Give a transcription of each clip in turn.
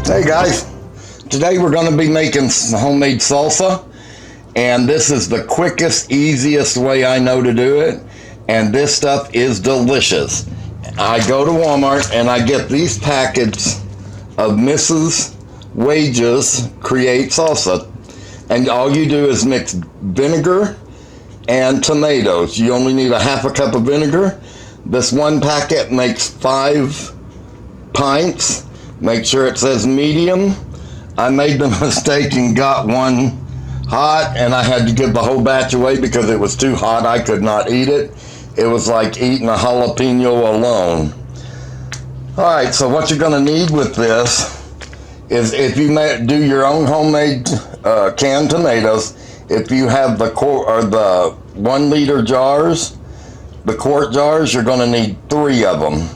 Hey guys, today we're going to be making some homemade salsa, and this is the quickest, easiest way I know to do it, and this stuff is delicious. I go to Walmart and I get these packets of Mrs. Wages Create Salsa, and all you do is mix vinegar and tomatoes. You only need a half a cup of vinegar. This one packet makes 5 pints. Make sure it says medium. I made the mistake and got one hot, and I had to give the whole batch away because it was too hot. I could not eat it. It was like eating a jalapeno alone. Alright, so what you're going to need with this is, if you do your own homemade canned tomatoes, if you have the 1 liter jars, the quart jars, you're going to need 3 of them.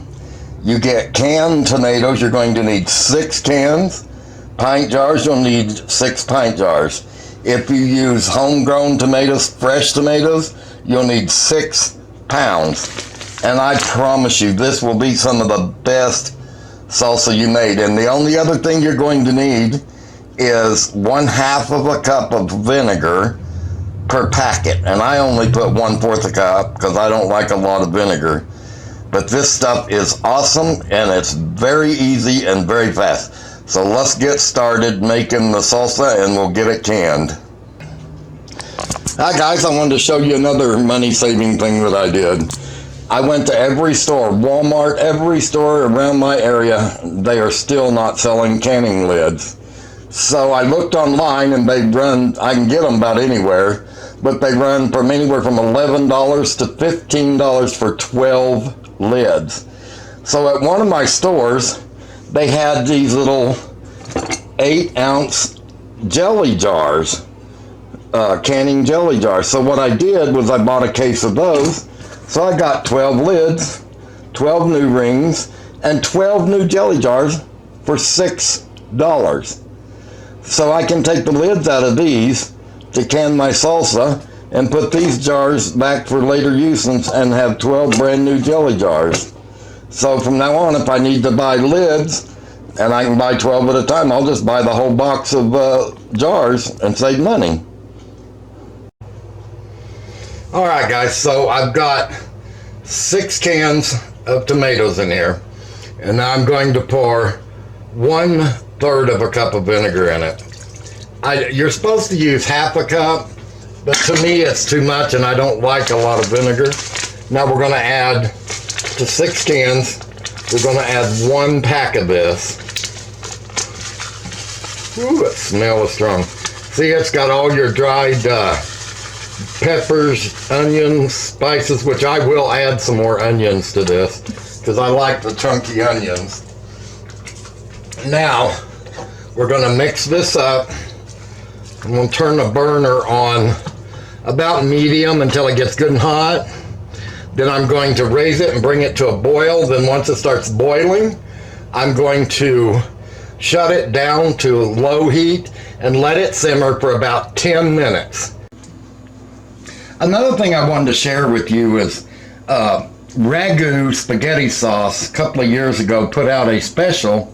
You get canned tomatoes, you're going to need 6 cans. Pint jars, you'll need 6 pint jars. If you use homegrown tomatoes, fresh tomatoes, you'll need 6 pounds. And I promise you, this will be some of the best salsa you made. And the only other thing you're going to need is 1/2 of a cup of vinegar per packet. And I only put 1/4 a cup because I don't like a lot of vinegar. But this stuff is awesome, and it's very easy and very fast. So let's get started making the salsa, and we'll get it canned. Hi guys, I wanted to show you another money-saving thing that I did. I went to every store, Walmart, every store around my area. They are still not selling canning lids. So I looked online, and they run, I can get them about anywhere, but they run from anywhere from $11 to $15 for 12 lids. So at one of my stores, they had these little 8-ounce jelly jars, canning jelly jars. So what I did was I bought a case of those. So I got 12 lids, 12 new rings, and 12 new jelly jars for $6. So I can take the lids out of these to can my salsa and put these jars back for later use and have 12 brand new jelly jars. So from now on, if I need to buy lids, and I can buy 12 at a time, I'll just buy the whole box of jars and save money. Alright guys, so I've got 6 cans of tomatoes in here, and I'm going to pour 1/3 of a cup of vinegar in it. You're supposed to use half a cup, but to me it's too much, and I don't like a lot of vinegar. Now we're going to add to 6 cans, we're going to add 1 pack of this. Ooh, that smell is strong. See, it's got all your dried peppers, onions, spices, which I will add some more onions to this because I like the chunky onions. Now we're going to mix this up. I'm going to turn the burner on about medium until it gets good and hot. Then I'm going to raise it and bring it to a boil. Then once it starts boiling, I'm going to shut it down to low heat and let it simmer for about 10 minutes. Another thing I wanted to share with you is Ragu spaghetti sauce a couple of years ago put out a special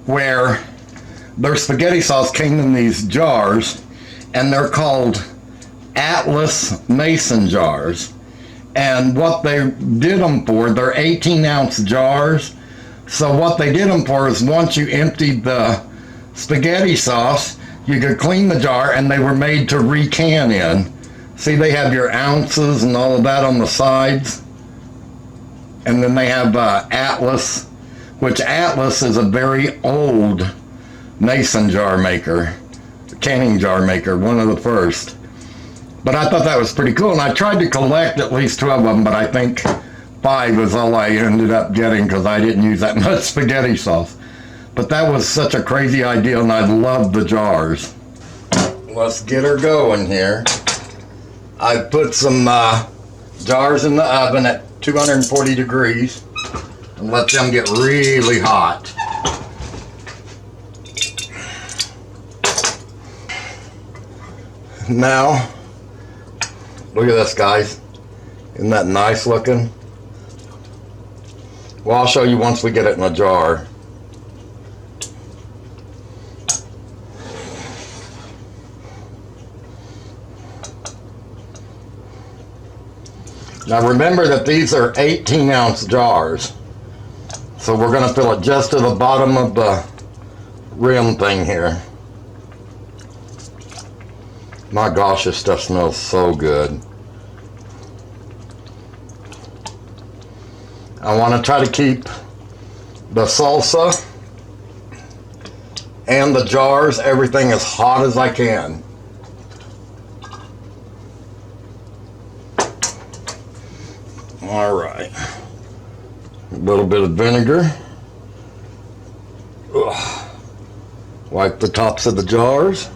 where their spaghetti sauce came in these jars, and they're called Atlas Mason jars. And what they did them for, they're 18-ounce jars. So what they did them for is, once you emptied the spaghetti sauce, you could clean the jar, and they were made to recan in. See, they have your ounces and all of that on the sides. And then they have Atlas, which Atlas is a very old mason jar maker, canning jar maker, one of the first. But I thought that was pretty cool, and I tried to collect at least 12 of them, but I think 5 was all I ended up getting because I didn't use that much spaghetti sauce. But that was such a crazy idea, and I love the jars. Let's get her going here. I put some jars in the oven at 240 degrees and let them get really hot. Now, look at this, guys. Isn't that nice looking? Well, I'll show you once we get it in a jar. Now remember that these are 18-ounce jars. So we're going to fill it just to the bottom of the rim thing here. My gosh, this stuff smells so good. I want to try to keep the salsa and the jars, everything as hot as I can. All right. A little bit of vinegar. Ugh. Wipe the tops of the jars.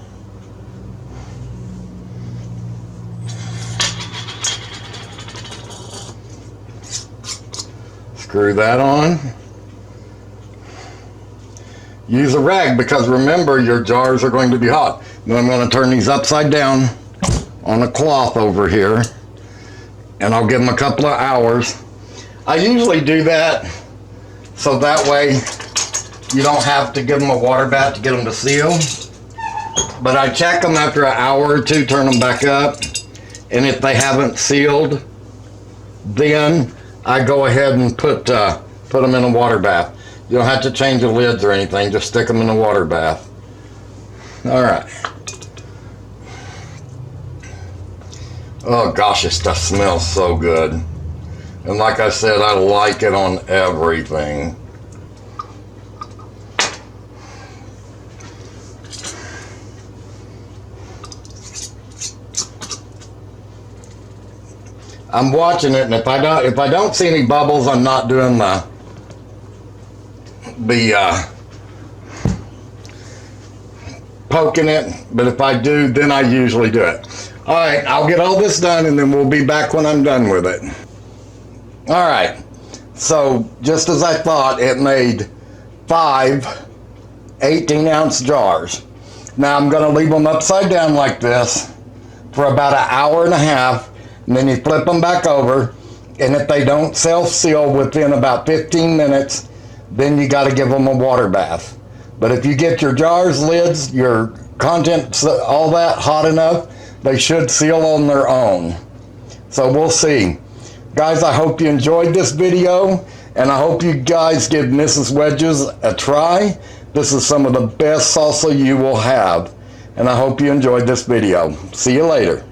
Screw that on. Use a rag because remember your jars are going to be hot. Now I'm going to turn these upside down on a cloth over here and I'll give them a couple of hours. I usually do that so that way you don't have to give them a water bath to get them to seal. But I check them after an hour or two, turn them back up, and if they haven't sealed, then I go ahead and put them in a water bath. You don't have to change the lids or anything, just stick them in a water bath. All right. Oh gosh, this stuff smells so good. And like I said, I like it on everything. I'm watching it, and if I don't see any bubbles, I'm not doing the poking it. But if I do, then I usually do it. All right, I'll get all this done, and then we'll be back when I'm done with it. All right, so just as I thought, it made 5 18-ounce jars. Now I'm going to leave them upside down like this for about an hour and a half, and then you flip them back over, and if they don't self-seal within about 15 minutes, then you got to give them a water bath. But if you get your jars, lids, your contents, all that hot enough, they should seal on their own. So we'll see. Guys, I hope you enjoyed this video, and I hope you guys give Mrs. Wedges a try. This is some of the best salsa you will have, and I hope you enjoyed this video. See you later.